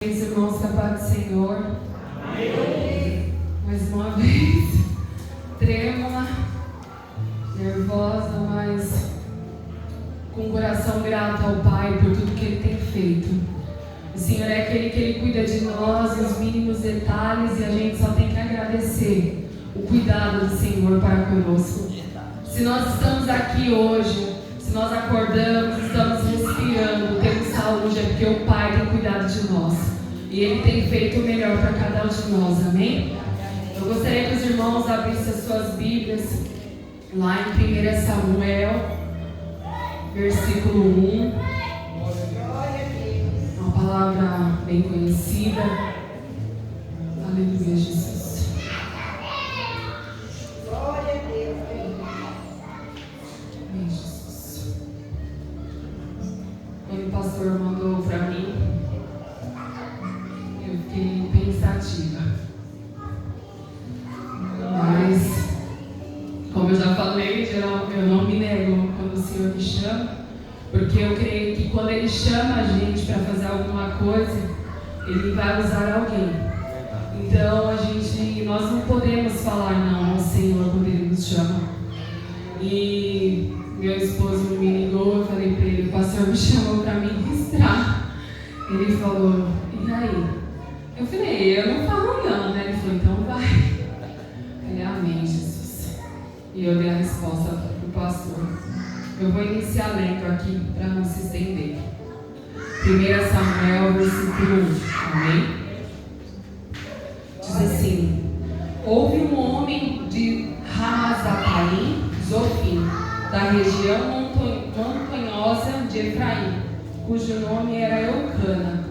Meus irmãos, a paz do Senhor. Amém. Mais uma vez, trêmula, nervosa, mas com o coração grato ao Pai por tudo que Ele tem feito. O Senhor é aquele que Ele cuida de nós, os mínimos detalhes, e a gente só tem que agradecer o cuidado do Senhor para conosco. Se nós estamos aqui hoje, se nós acordamos, estamos respirando, temos saúde, é porque o Pai tem cuidado de nós. E Ele tem feito o melhor para cada um de nós, amém? Eu gostaria que os irmãos abrissem as suas Bíblias lá em 1 Samuel, versículo 1. Uma palavra bem conhecida. Aleluia, Jesus. Glória a Deus. Amém, Jesus. Quando o pastor mandou para mim, eu fiquei pensativa. Mas, como eu já falei, eu não me nego quando o Senhor me chama, porque eu creio que quando Ele chama a gente para fazer alguma coisa, Ele vai usar alguém. Então, nós não podemos falar não ao Senhor quando Ele nos chama. E meu esposo me ligou, eu falei para ele: o pastor me chamou para ministrar. Ele falou: e aí? Eu falei: eu não falo não, né? Ele falou: então vai. Eu falei: amém, Jesus. E eu dei a resposta para o pastor. Eu vou iniciar lendo aqui para não se estender. 1 Samuel, versículo 1. Amém? Diz assim: houve um homem de Ramazataim, Zofim, da região montanhosa de Efraim, cujo nome era Eucana,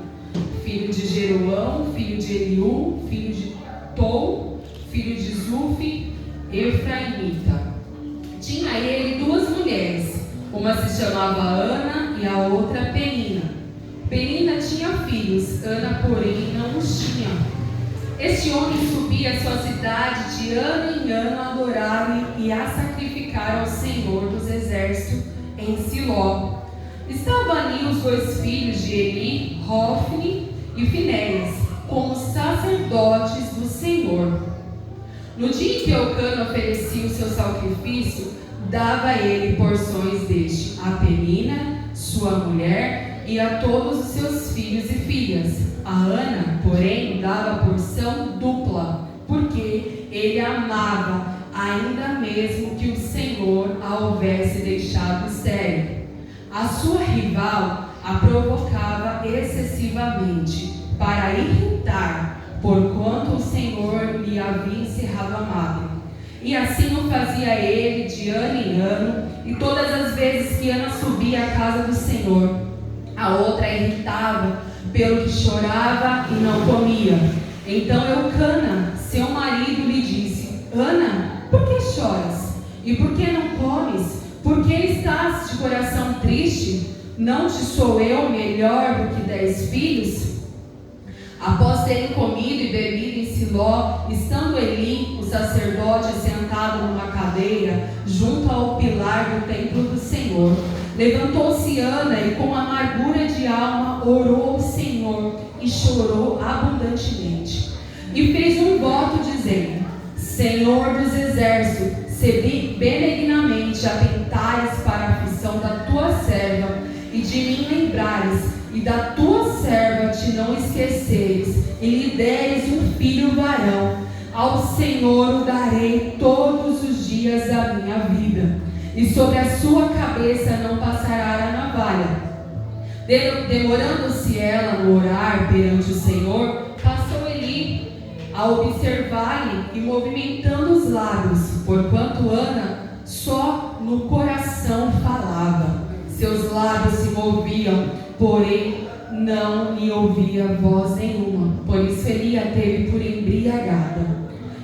filho de Jeroão, filho de Eliú, filho de Tou, filho de Zufi, Efraimita. Tinha ele duas mulheres, uma se chamava Ana e a outra Penina. Penina tinha filhos, Ana, porém, não os tinha. Este homem subia à sua cidade de ano em ano a adorar e a sacrificar ao Senhor dos Exércitos em Siló. Estavam ali os dois filhos de Eli, Hofni e Finéias, como sacerdotes do Senhor. No dia em que Eucana oferecia o seu sacrifício, dava ele porções deste a Penina, sua mulher, e a todos os seus filhos e filhas. A Ana, porém, dava porção dupla, porque ele amava, ainda mesmo que o Senhor a houvesse deixado estéril. A sua rival a provocava excessivamente, para irritar, porquanto o Senhor lhe havia encerrado a madre. E assim o fazia ele de ano em ano, e todas as vezes que Ana subia à casa do Senhor, a outra a irritava, pelo que chorava e não comia. Então Eucana, seu marido, lhe disse: Ana, por que choras? E por que não comes? Por que estás de coração triste? Não te sou eu melhor do que 10 filhos? Após terem comido e bebido em Siló, estando Eli, o sacerdote, assentado numa cadeira, junto ao pilar do templo do Senhor, levantou-se Ana e com amargura de alma orou ao Senhor e chorou abundantemente. E fez um voto dizendo: Senhor dos exércitos, se benignamente atentares para a aflição da tua serva, e de mim lembrares, e da tua serva te não esqueceres, e lhe deres um filho varão, ao Senhor o darei todos os dias da minha vida, e sobre a sua cabeça não passará a navalha. Demorando-se ela no orar perante o Senhor, passou Eli a observar-lhe e movimentando os lábios, porquanto Ana só no coração falava. Seus lábios se moviam, porém não lhe ouvia voz nenhuma, por isso Eli a teve por embriagada.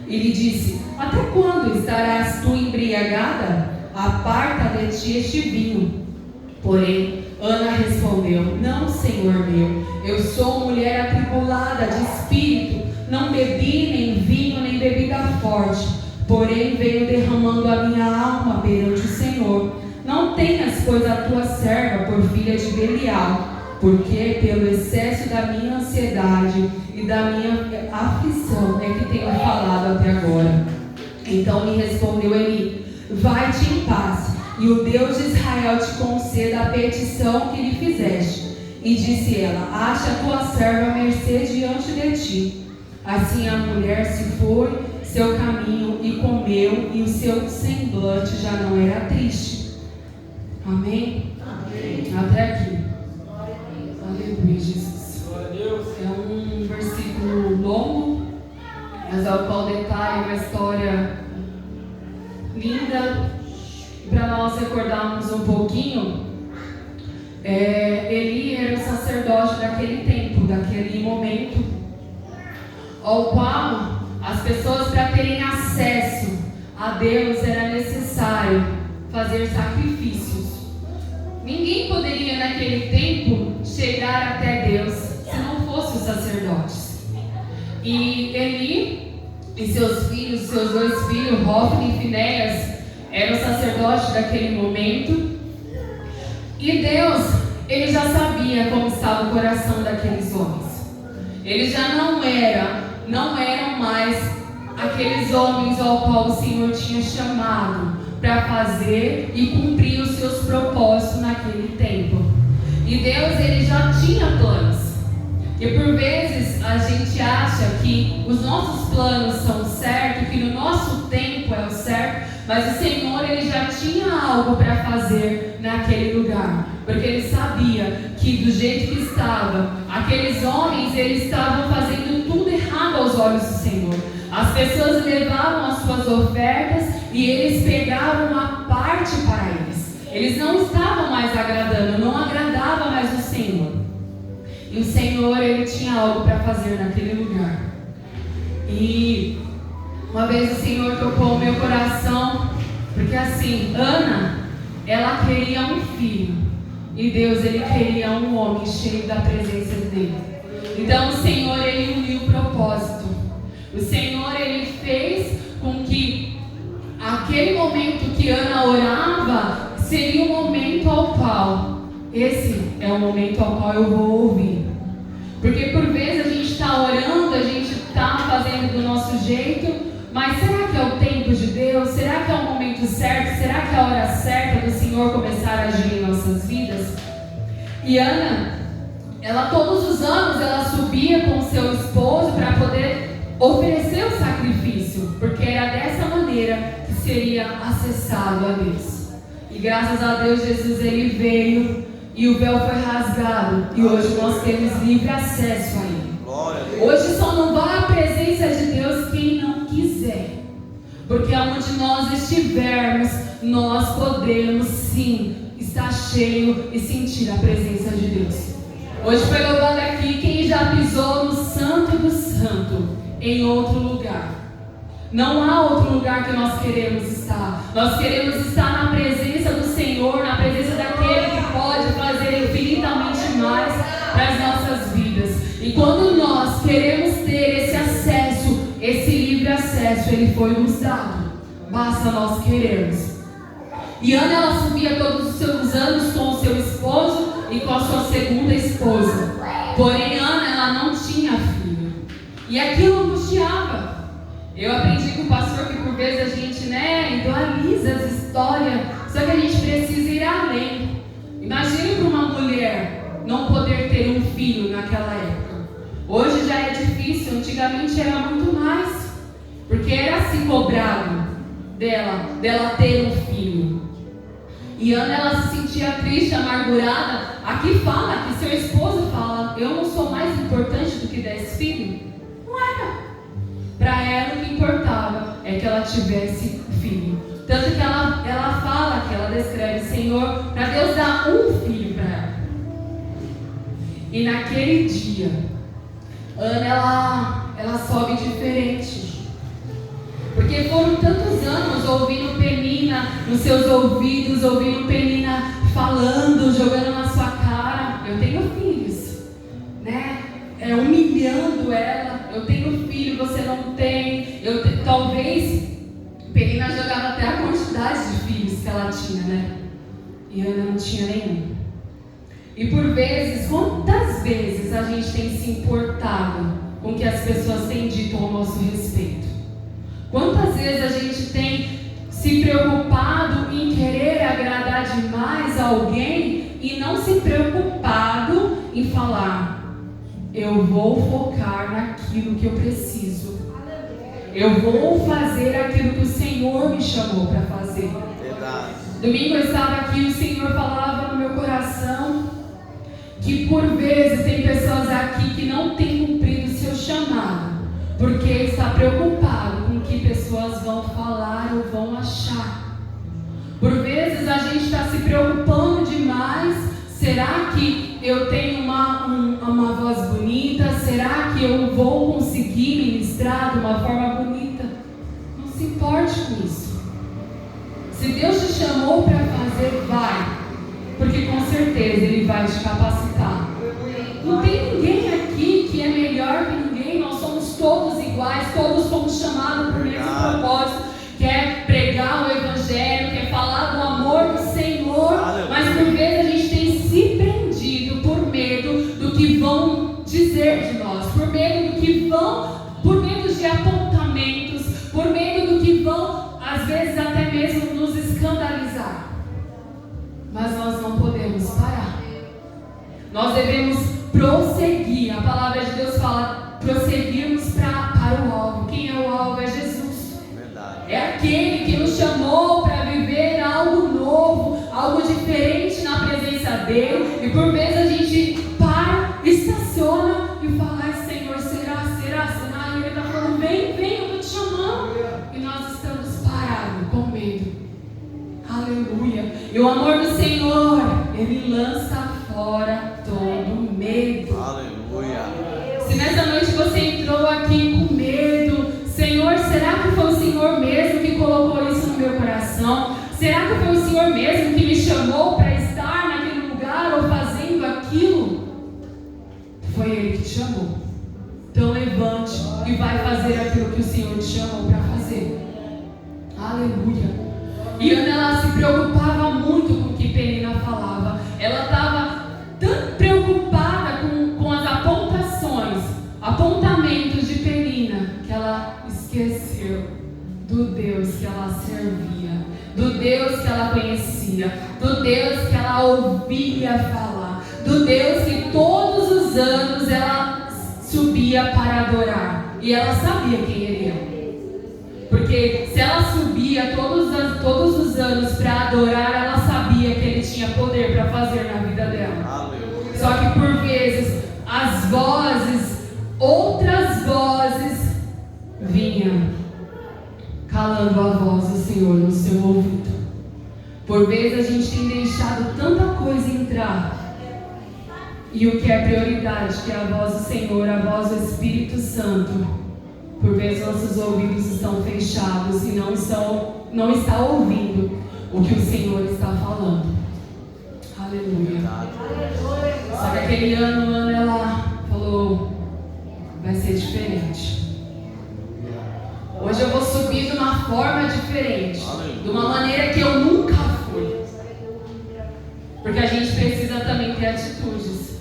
E lhe disse: até quando estarás tu embriagada? Aparta de ti este vinho. Porém Ana respondeu: não, Senhor meu, eu sou mulher atribulada de espírito, não bebi nem vinho nem bebida forte, porém venho derramando a minha alma perante o Senhor. Não tenhas, pois, a tua serva por filha de Belial, porque pelo excesso da minha ansiedade e da minha aflição é que tenho falado até agora. Então me respondeu Eli: vai-te em paz, e o Deus de Israel te conceda a petição que lhe fizeste. E disse ela: acha a tua serva à mercê diante de ti. Assim a mulher se foi seu caminho e comeu, e o seu semblante já não era triste. Amém? Amém. Até aqui. Aleluia, Jesus. É um versículo longo, mas ao qual detalha uma história linda. E para nós recordarmos um pouquinho, Eli era o sacerdote daquele tempo, daquele momento, ao qual as pessoas, para terem acesso a Deus, era necessário fazer sacrifícios. Ninguém poderia naquele tempo chegar até Deus se não fosse os sacerdotes. E Eli e seus filhos, seus 2 filhos, Hofni e Finéias, eram sacerdotes daquele momento. E Deus, ele já sabia como estava o coração daqueles homens. Eles já não eram mais aqueles homens ao qual o Senhor tinha chamado para fazer e cumprir os seus propósitos naquele tempo. E Deus, ele já tinha planos. E por vezes a gente acha que os nossos planos são certos, que no nosso tempo é o certo, mas o Senhor, ele já tinha algo para fazer naquele lugar, porque ele sabia que do jeito que estava, aqueles homens, eles estavam fazendo tudo errado aos olhos do Senhor. As pessoas levavam as suas ofertas e eles pegavam uma parte para eles. Eles não estavam mais agradando, não agradava mais o Senhor. E o Senhor, ele tinha algo para fazer naquele lugar. E uma vez o Senhor tocou o meu coração, porque assim, Ana, ela queria um filho, e Deus, ele queria um homem cheio da presença dele. Então o Senhor, ele uniu o propósito. O Senhor, ele fez com que aquele momento que Ana orava seria o momento ao qual, esse é o momento ao qual eu vou ouvir. Porque por vezes a gente está orando, a gente está fazendo do nosso jeito, mas será que é o tempo de Deus? Será que é o momento certo? Será que é a hora certa do Senhor começar a agir em nossas vidas? E Ana, ela todos os anos, ela subia com seu esposo para poder oferecer o sacrifício, porque era dessa maneira que seria acessado a Deus. E graças a Deus, Jesus, ele veio e o véu foi rasgado, e hoje nós temos livre acesso a ele. Hoje só não vai à presença de Deus quem não quiser, porque aonde nós estivermos, nós podemos sim estar cheio e sentir a presença de Deus. Hoje foi louvado aqui quem já pisou no Santo do Santo, em outro lugar. Não há outro lugar que nós queremos estar. Nós queremos estar na presença do Senhor, na presença daquele que pode fazer infinitamente mais para as nossas vidas. E quando nós queremos ter esse acesso, esse livre acesso, ele foi nos dado. Basta nós querermos. E Ana, ela subia todos os seus anos com o seu esposo e com a sua segunda esposa. Porém, Ana, ela não tinha filho. E aquilo angustiava. Eu aprendi com o pastor que por vezes a gente, idealiza as histórias, só que a gente precisa ir além. Imagine para uma mulher não poder ter um filho naquela época. Hoje já é difícil, antigamente era muito mais, porque era assim cobrado dela ter um filho. E Ana, ela se sentia triste, amargurada. Aqui fala que seu esposo fala: eu não sou mais importante do que 10 filhos. Não era. Para ela o que importava é que ela tivesse filho. Tanto que ela fala, que ela descreve, Senhor, para Deus dar um filho para ela. E naquele dia, Ana, ela sobe diferente. Porque foram tantos anos ouvindo Penina nos seus ouvidos, ouvindo Penina falando, jogando na sua cara: eu tenho filhos, humilhando ela: eu tenho filho, você não tem. Talvez Penina jogava até a quantidade de filhos que ela tinha, E Ana não tinha nenhum. E por vezes, quantas vezes a gente tem se importado com o que as pessoas têm dito ao nosso respeito? Quantas vezes a gente tem se preocupado em querer agradar demais a alguém e não se preocupado em falar: eu vou focar naquilo que eu preciso. Eu vou fazer aquilo que o Senhor me chamou para fazer. Verdade. Domingo eu estava aqui e o Senhor falava no meu coração que por vezes tem pessoas aqui que não têm cumprido o seu chamado, porque está preocupado com o que pessoas vão falar ou vão achar. Por vezes a gente está se preocupando demais. Será que eu tenho uma voz bonita? Será que eu vou conseguir ministrar de uma forma bonita? Não se importe com isso. Se Deus te chamou para fazer, vai. Porque com certeza Ele vai te capacitar. Não tem ninguém aqui que é melhor que ninguém. Nós somos todos iguais. Todos fomos chamados por o mesmo propósito. Quer pregar o Evangelho, quer falar do amor do Senhor. Mas por vezes a gente tem se prendido por medo do que vão dizer de nós. Por medo de apontamentos. Por medo do que vão, às vezes, até mesmo nos escandalizar. Mas nós não podemos parar. Nós devemos prosseguir. A palavra de Deus fala: prosseguirmos para o alvo. Quem é o alvo? É Jesus. Verdade. É aquele que nos chamou para viver algo novo, algo diferente na presença dele. E por vezes a gente para, estaciona e fala: ai, Senhor, será? E ele está falando: vem, eu estou te chamando. E nós estamos parados, com medo. Aleluia. E o amor do Senhor, Ele lança fora todo medo. Aleluia. Se nessa noite você entrou aqui com medo, Senhor, será que foi o Senhor mesmo que colocou isso no meu coração? Será que foi o Senhor mesmo que me chamou para estar naquele lugar ou fazendo aquilo? Foi Ele que te chamou. Então levante e vai fazer aquilo que o Senhor te chamou para fazer. Aleluia. E Ana, ela se preocupava muito com o que Penina falava. Ela estava tão preocupada com as apontamentos de Penina, que ela esqueceu do Deus que ela servia, do Deus que ela conhecia, do Deus que ela ouvia falar, do Deus que todos os anos ela subia para adorar. E ela sabia quem ele era. Porque se ela subia todos os anos para adorar, ela sabia que ele tinha poder para fazer na vida dela. Aleluia. Só que por vezes as vozes, outras vozes, vinham calando a voz do Senhor no seu ouvido. Por vezes a gente tem deixado tanta coisa entrar. E o que é prioridade, que é a voz do Senhor, a voz do Espírito Santo, por vezes nossos ouvidos estão fechados e não está ouvindo o que o Senhor está falando. Aleluia. Só que aquele ano ela falou: vai ser diferente. Hoje eu vou subir de uma forma diferente, de uma maneira que eu nunca fui. Porque a gente precisa também ter atitudes.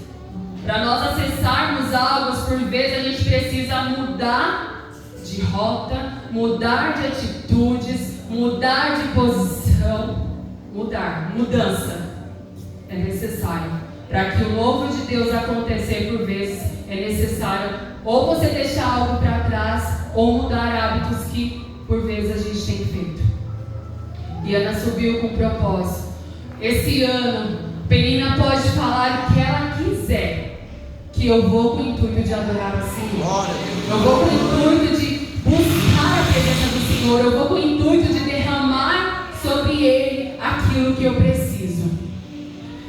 Para nós acessarmos algo, por vezes a gente precisa mudar de rota, mudar de atitudes, mudar de posição. Mudança é necessário. Para que o novo de Deus acontecer, por vezes é necessário ou você deixar algo para trás, ou mudar hábitos que por vezes a gente tem feito. E Ana subiu com propósito. Esse ano, Penina pode falar o que ela quiser, que eu vou com o intuito de adorar o Senhor. Eu vou com o intuito de buscar a presença do Senhor. Eu vou com o intuito de derramar sobre Ele aquilo que eu preciso.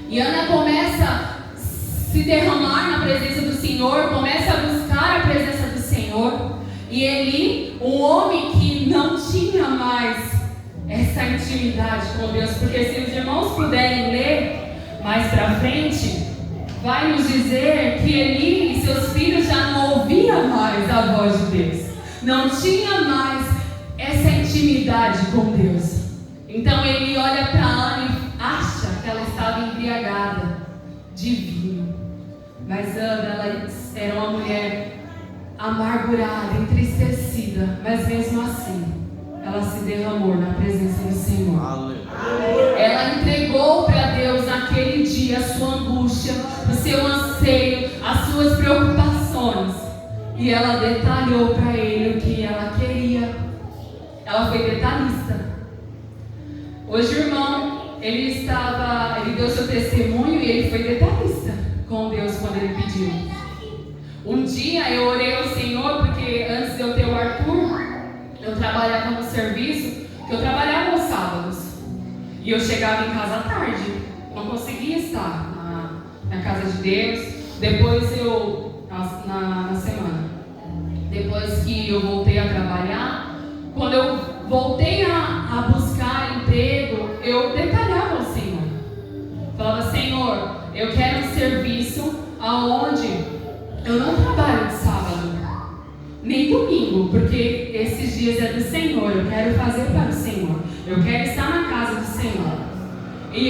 E Ana começa a se derramar na presença do Senhor, começa a buscar a presença do Senhor. E Eli, um homem que não tinha mais essa intimidade com Deus, porque se os irmãos puderem ler mais para frente, vai nos dizer que Eli e seus filhos já não ouviam mais a voz de Deus, não tinha mais essa intimidade com Deus. Então ele olha para Ana e acha que ela estava embriagada de de vinho. Mas Ana, ela era uma mulher amargurada, entristecida, mas mesmo assim, ela se derramou na presença do Senhor. Aleluia. Ela entregou para Deus naquele dia a sua angústia, o seu anseio, as suas preocupações. E ela detalhou para ele o que ela queria. Ela foi detalhista. Hoje o irmão, ele deu seu testemunho e ele foi detalhista com Deus quando ele pediu. Um dia eu orei ao Senhor, porque antes de eu ter o Arthur, eu trabalhava no serviço, que eu trabalhava aos sábados. E eu chegava em casa à tarde, não conseguia estar na casa de Deus. Depois na semana, depois que eu voltei a trabalhar, quando eu voltei a buscar emprego, eu detalhava ao Senhor. Falava: Senhor, eu quero um serviço aonde eu não trabalho de sábado, nem domingo, porque esses dias é do Senhor, eu quero fazer para o Senhor, eu quero estar na casa do Senhor. E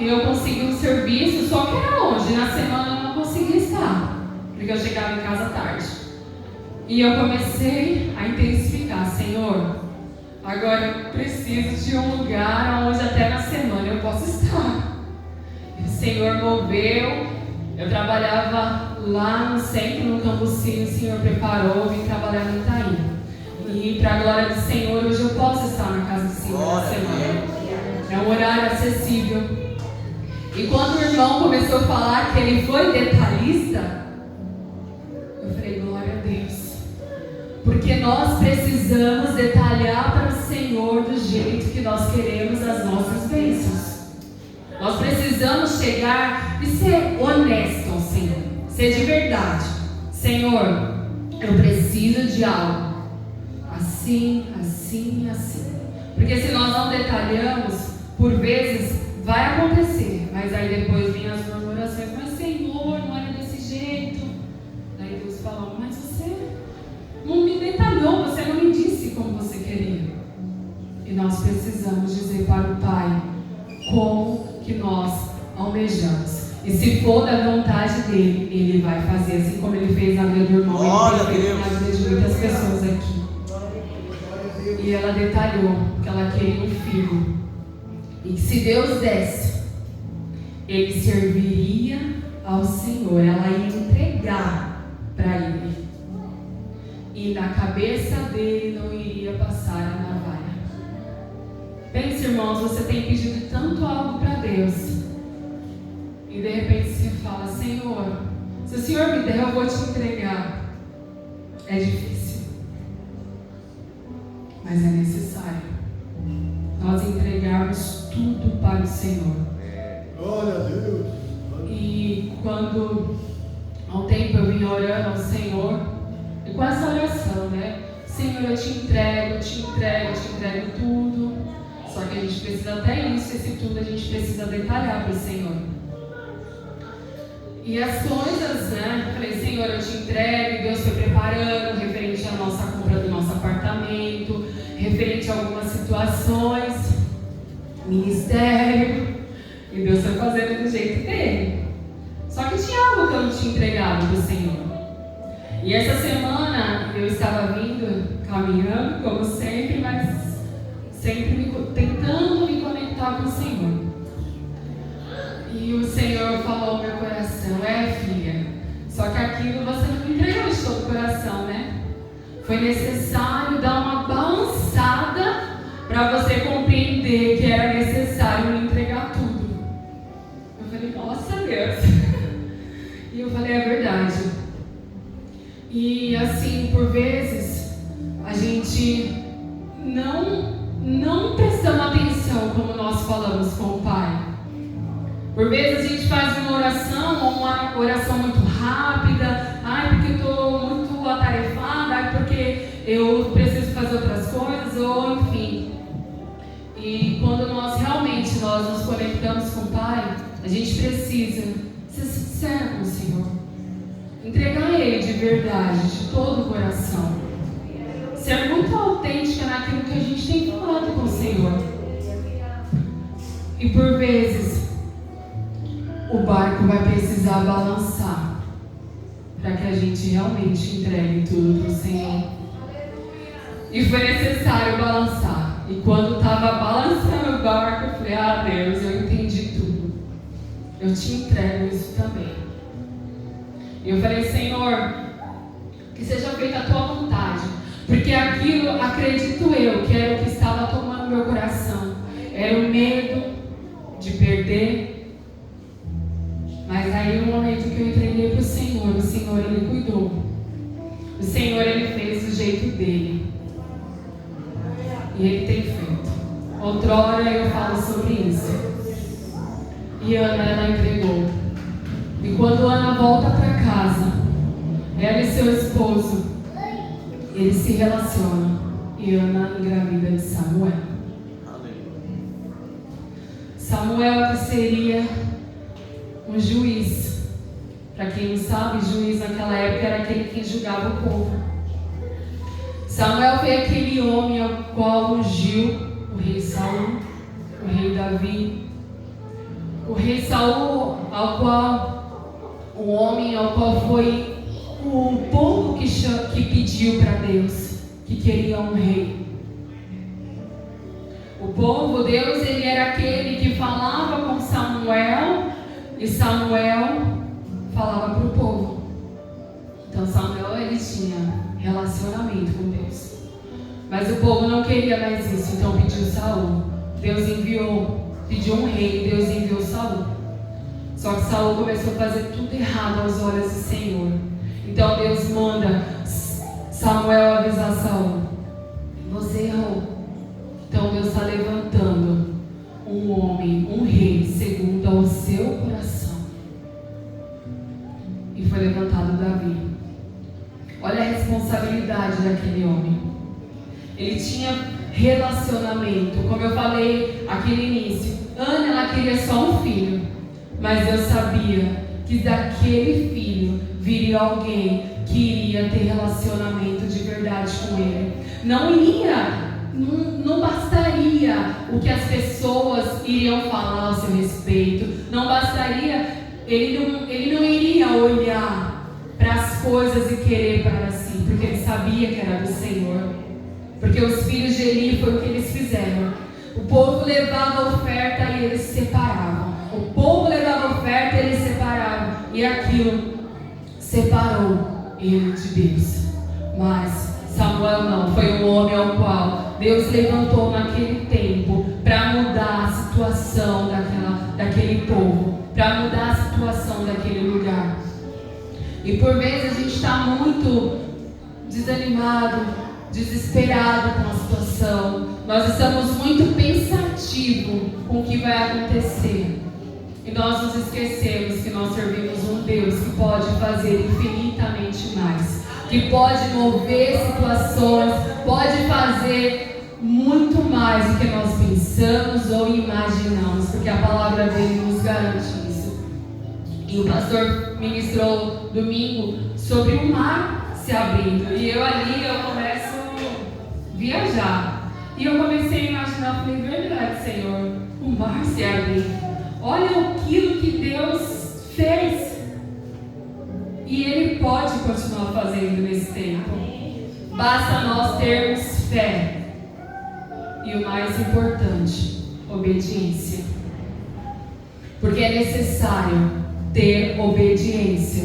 eu consegui um serviço, só que era longe, na semana eu não conseguia estar, porque eu chegava em casa tarde. E eu comecei a intensificar: Senhor, agora eu preciso de um lugar onde até na semana eu possa estar. E o Senhor moveu. Eu trabalhava lá no centro, no Cambucinho, o Senhor preparou, vim trabalhar no Itaim. E para a glória do Senhor, hoje eu posso estar na casa do Senhor na semana. É um horário acessível. E quando o irmão começou a falar que ele foi detalhista, eu falei: glória a Deus. Porque nós precisamos detalhar para o Senhor do jeito que nós queremos as nossas bênçãos. Nós precisamos chegar e ser honesto ao Senhor, ser de verdade. Senhor, eu preciso de algo assim, assim, assim. Porque se nós não detalhamos, por vezes vai acontecer, mas aí depois vem as murmurações: mas Senhor, não era desse jeito. Daí Deus fala: mas você não me detalhou, você não me disse como você queria. E nós precisamos dizer para o Pai como que nós almejamos. E se for da vontade dele, ele vai fazer, assim como ele fez na vida do irmão, ele fez na vida de muitas pessoas aqui. E ela detalhou que ela queria um filho, e que se Deus desse, ele serviria ao Senhor, ela ia entregar para ele, e na cabeça dele não iria passar a navalha. Pense, irmãos, você tem pedido tanto algo para Deus, e de repente você fala: Senhor, se o Senhor me der, eu vou te entregar. É difícil, mas é necessário nós entregarmos tudo para o Senhor. Glória a Deus. E quando há um tempo eu vinha orando ao Senhor, e com essa oração, né? Senhor, eu te entrego, eu te entrego, eu te entrego tudo. Só que a gente precisa, até isso, esse tudo a gente precisa detalhar para o Senhor. E as coisas, né? Falei: Senhor, eu te entrego. E Deus foi preparando, referente à nossa compra do nosso apartamento, referente a algumas situações, ministério. E Deus foi fazendo do jeito dele. Só que tinha algo que eu não tinha entregado para o Senhor. E essa semana eu estava vindo, caminhando, como sempre, mas sempre tentando me conectar com o Senhor. E o Senhor falou ao meu coração: filha, só que aquilo você não me entregou de todo o coração, né? Foi necessário dar uma balançada para você compreender que era necessário me entregar tudo. Eu falei: nossa Deus. E eu falei: é verdade. E assim, por vezes a gente não prestamos atenção como nós falamos com o Pai. Por vezes a gente faz uma oração muito rápida: ai, porque eu estou muito atarefada, ai, porque eu preciso fazer outras coisas, ou enfim. E quando nós realmente nos conectamos com o Pai, a gente precisa ser sincero com o Senhor, entregar a Ele de verdade, de todo o coração, ser muito autêntica naquilo que a gente tem falado com o Senhor. E por vezes o barco vai precisar balançar para que a gente realmente entregue tudo para o Senhor. E foi necessário balançar. E quando estava balançando o barco, eu falei, Deus, eu entendi tudo. Eu te entrego isso também. E eu falei, Senhor, que seja feita a tua vontade. Porque aquilo, acredito eu, que era o que estava tomando meu coração. Era o medo de perder. Mas aí no momento que eu entreguei para o Senhor Ele cuidou. O Senhor, Ele fez do jeito dele. E Ele tem feito. Outrora eu falo sobre isso. E Ana, ela entregou. E quando Ana volta para casa, ela e seu esposo, eles se relacionam. E Ana engravida de Samuel. Samuel, que seria um juiz. Para quem não sabe, juiz naquela época era aquele que julgava o povo. Samuel foi aquele homem ao qual ungiu o rei Saul, o rei Davi. O rei Saul, o homem ao qual foi o povo que pediu para Deus, que queria um rei. O povo, Deus, ele era aquele que falava com Samuel e Samuel falava para o povo. Então Samuel, ele tinha relacionamento com Deus. Mas o povo não queria mais isso, então pediu Saul. Deus pediu um rei, Deus enviou Saul. Só que Saul começou a fazer tudo errado aos olhos do Senhor. Então Deus manda Samuel avisar Saul: você errou. Então Deus está levantando um homem, um rei, segundo ao seu coração. E foi levantado Davi. Olha a responsabilidade daquele homem. Ele tinha relacionamento. Como eu falei aqui no início, Ana, ela queria só um filho. Mas Deus sabia que daquele filho viria alguém que iria ter relacionamento de verdade com ele. Não bastaria o que as pessoas iriam falar ao seu respeito. Não bastaria, ele não iria olhar para as coisas e querer para si, porque ele sabia que era do Senhor. Porque os filhos de Eli foi o que eles fizeram. O povo levava a oferta e eles se separavam. O povo levava a oferta e eles se separavam. E aquilo separou ele de Deus. Mas Samuel não, foi um homem ao qual Deus levantou naquele tempo para mudar a situação daquele povo, para mudar a situação daquele lugar. E por vezes a gente está muito desanimado, desesperado com a situação. Nós estamos muito pensativos com o que vai acontecer. E nós nos esquecemos que nós servimos um Deus que pode fazer infinitamente mais, que pode mover situações, pode fazer muito mais do que nós pensamos ou imaginamos, porque a palavra dele nos garante isso. E o pastor ministrou domingo sobre o mar se abrindo, e eu começo a viajar, e eu comecei a imaginar, falei, verdade, Senhor, o mar se abrindo. Olha aquilo que Deus fez. E Ele pode continuar fazendo nesse tempo. Basta nós termos fé. E o mais importante, obediência. Porque é necessário ter obediência.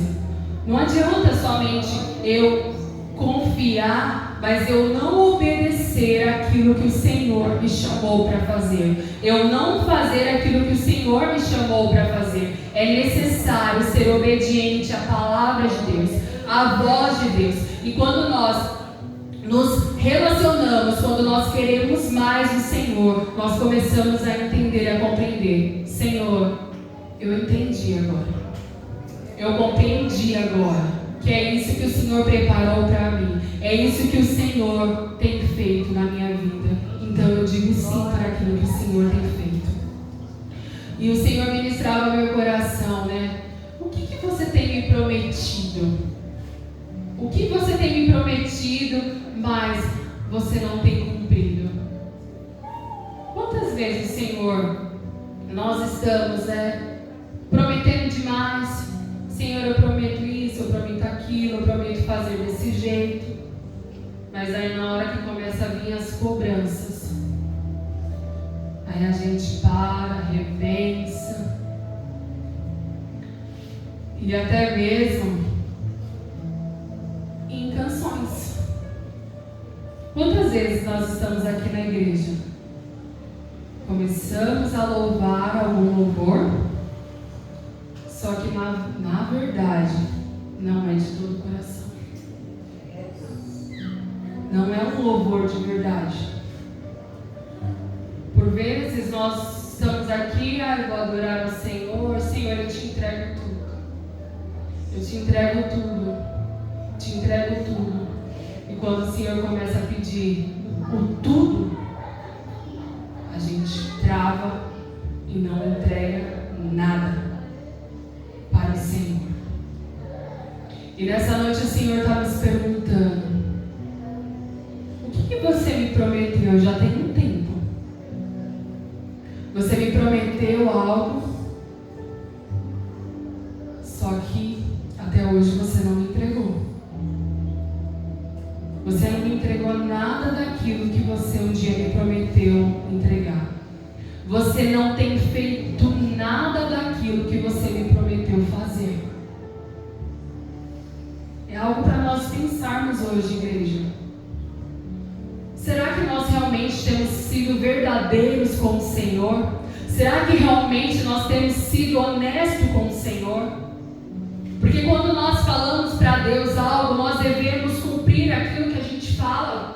Não adianta somente eu confiar, mas eu não obedecer aquilo que o Senhor me chamou para fazer. Eu não fazer aquilo que o Senhor me chamou para fazer. É necessário ser obediente à palavra de Deus, à voz de Deus. E quando nós nos relacionamos, quando nós queremos mais do Senhor, nós começamos a entender, a compreender. Senhor, eu entendi agora. Eu compreendi agora. Que é isso que o Senhor preparou para mim. É isso que o Senhor tem feito na minha vida. Então eu digo sim para aquilo que o Senhor tem feito. E o Senhor ministrava meu coração, né? O que você tem me prometido? O que você tem me prometido, mas você não tem cumprido? Quantas vezes, Senhor, nós estamos, prometendo Senhor, eu prometo isso, eu prometo aquilo, eu prometo fazer desse jeito. Mas aí na hora que começa a vir as cobranças, aí a gente para, repensa. E até mesmo em canções. Quantas vezes nós estamos aqui na igreja? Começamos a louvar algum louvor, só que na verdade não é de todo o coração. Não é um louvor de verdade. Por vezes nós estamos aqui, eu vou adorar o Senhor. Senhor, eu te entrego tudo. Eu te entrego tudo. Te entrego tudo. E quando o Senhor começa a pedir o tudo, a gente trava e não entrega nada para o Senhor. E nessa noite o Senhor está nos perguntando: o que você me prometeu? Já tem um tempo. Você me prometeu algo, só que até hoje você não me entregou. Você não me entregou nada daquilo que você um dia me prometeu entregar. Você não tem feito nada daquilo que você me prometeu fazer. É algo para nós pensarmos hoje, igreja. Será que nós realmente temos sido verdadeiros com o Senhor? Será que realmente nós temos sido honestos com o Senhor? Porque quando nós falamos para Deus algo, nós devemos cumprir aquilo que a gente fala.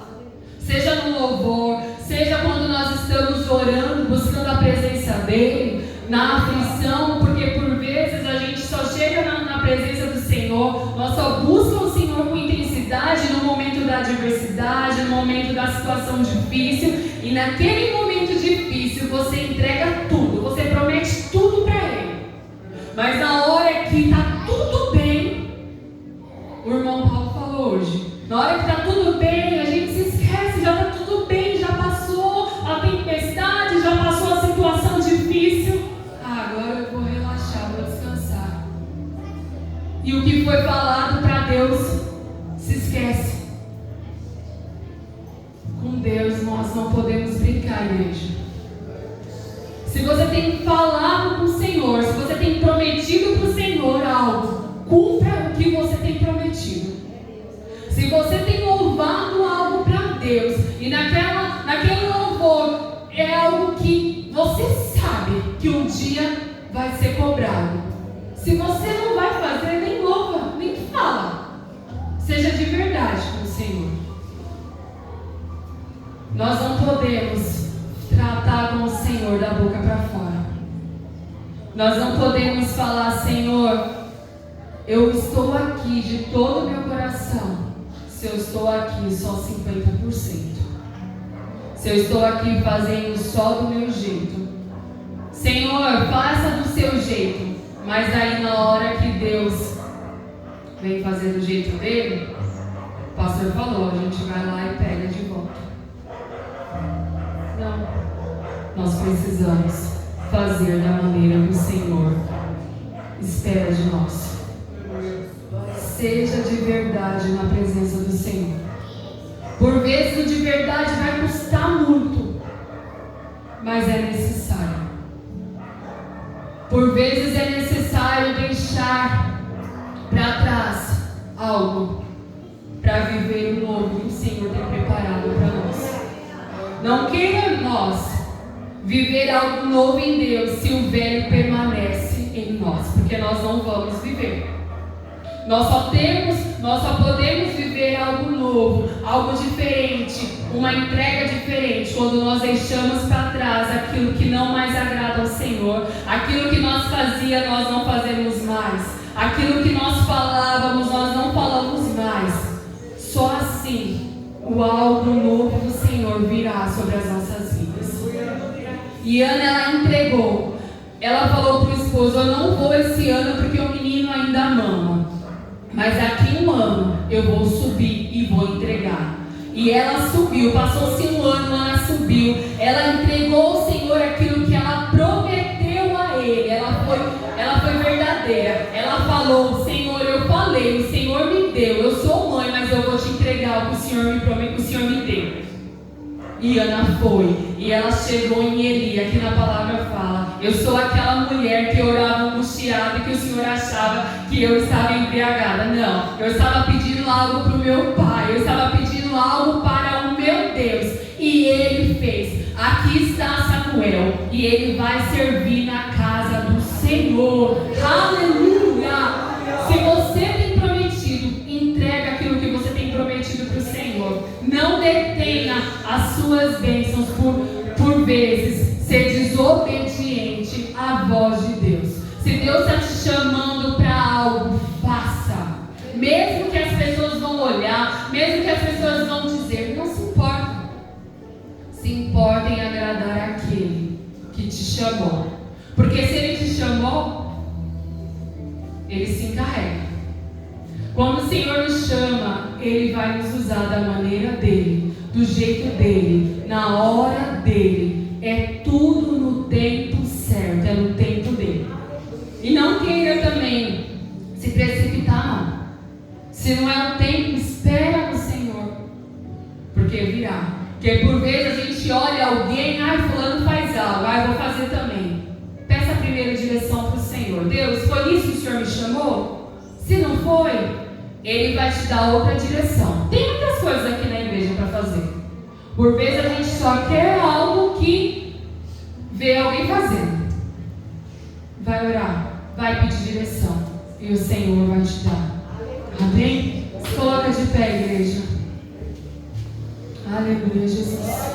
Seja no louvor, seja quando nós estamos orando, buscando a presença dEle, na aflição, porque por vezes a gente só chega na presença do Senhor, nós só buscamos o Senhor com intensidade no momento da adversidade, no momento da situação difícil, e naquele momento difícil você entrega tudo, você promete tudo para Ele. Mas na hora que está tudo bem, o irmão Paulo falou hoje, na hora que está tudo bem, a gente se esquece, já está tudo bem, já passou a tempestade, já passou a situação difícil. Agora eu vou relaxar, vou descansar. E o que foi falado para Deus se esquece. Com Deus nós não podemos brincar, igreja. Se você tem falado com o Senhor, se você tem prometido para o Senhor algo, cumpra o que você tem prometido. Se você tem louvado algo para Deus e naquele louvor é algo que você sabe que um dia vai ser cobrado, se você não vai fazer, nem louva, nem fala. Seja de verdade com o Senhor. Nós não podemos tratar com o Senhor da boca para fora. Nós não podemos falar: Senhor, eu estou aqui de todo o meu coração. Se eu estou aqui só 50%. Se eu estou aqui fazendo só do meu jeito. Senhor, faça do seu jeito. Mas aí na hora que Deus vem fazer do jeito dele, o pastor falou, a gente vai lá e pega de volta. Não. Nós precisamos fazer da maneira que o Senhor espera de nós. Seja de verdade na presença do Senhor. Por vezes o de verdade vai custar muito, mas é necessário. Por vezes é necessário deixar para trás algo para viver o novo que o Senhor tem preparado para nós. Não queira nós viver algo novo em Deus se o velho permanece em nós, porque nós não vamos viver. Nós só podemos viver algo novo, algo diferente, uma entrega diferente, quando nós deixamos para trás aquilo que não mais agrada ao Senhor, aquilo que nós fazíamos, nós não fazemos mais, aquilo que nós falávamos, nós não falamos mais. Só assim, o algo novo do Senhor virá sobre as nossas vidas. E Ana, ela entregou, ela falou para o esposo: eu não vou esse ano porque o menino ainda mama. Mas daqui um ano eu vou subir e vou entregar. E ela subiu, passou-se um ano, ela subiu. Ela entregou ao Senhor aquilo que ela prometeu a Ele. Ela foi verdadeira. Ela falou: material que o Senhor me deu. E Ana foi, e ela chegou em Eli. Aqui na palavra fala: eu sou aquela mulher que orava angustiada e que o Senhor achava que eu estava embriagada. Não, eu estava pedindo algo para o meu pai, eu estava pedindo algo para o meu Deus, e ele fez. Aqui está Samuel, e ele vai servir na casa do Senhor. Aleluia! Se você tem prometido, entrega aquilo que você tem prometido para o Senhor. Não detenha as suas bênçãos por vezes ser desobediente à voz de Deus. Se Deus está te chamando para algo, faça. Mesmo que as pessoas vão olhar, mesmo que as pessoas vão dizer, não se importa. Se importa em agradar aquele que te chamou. Porque se ele te chamou, ele se encarrega. Quando o Senhor nos chama, ele vai nos usar da maneira dele, do jeito dele, na hora dele. É tudo no tempo certo, é no tempo dele. E não queira também se precipitar, não. Se não é o tempo, espera no Senhor, porque virá. Porque por vezes a gente olha alguém, fulano faz algo, eu vou fazer também. Peça a primeira direção para o Senhor. Deus, foi isso que o Senhor me chamou? Se não foi, ele vai te dar outra direção. Tem muitas coisas aqui na igreja para fazer. Por vezes a gente só quer algo que vê alguém fazendo. Vai orar, vai pedir direção, e o Senhor vai te dar. Amém? Se coloca de pé, igreja. Aleluia, Jesus.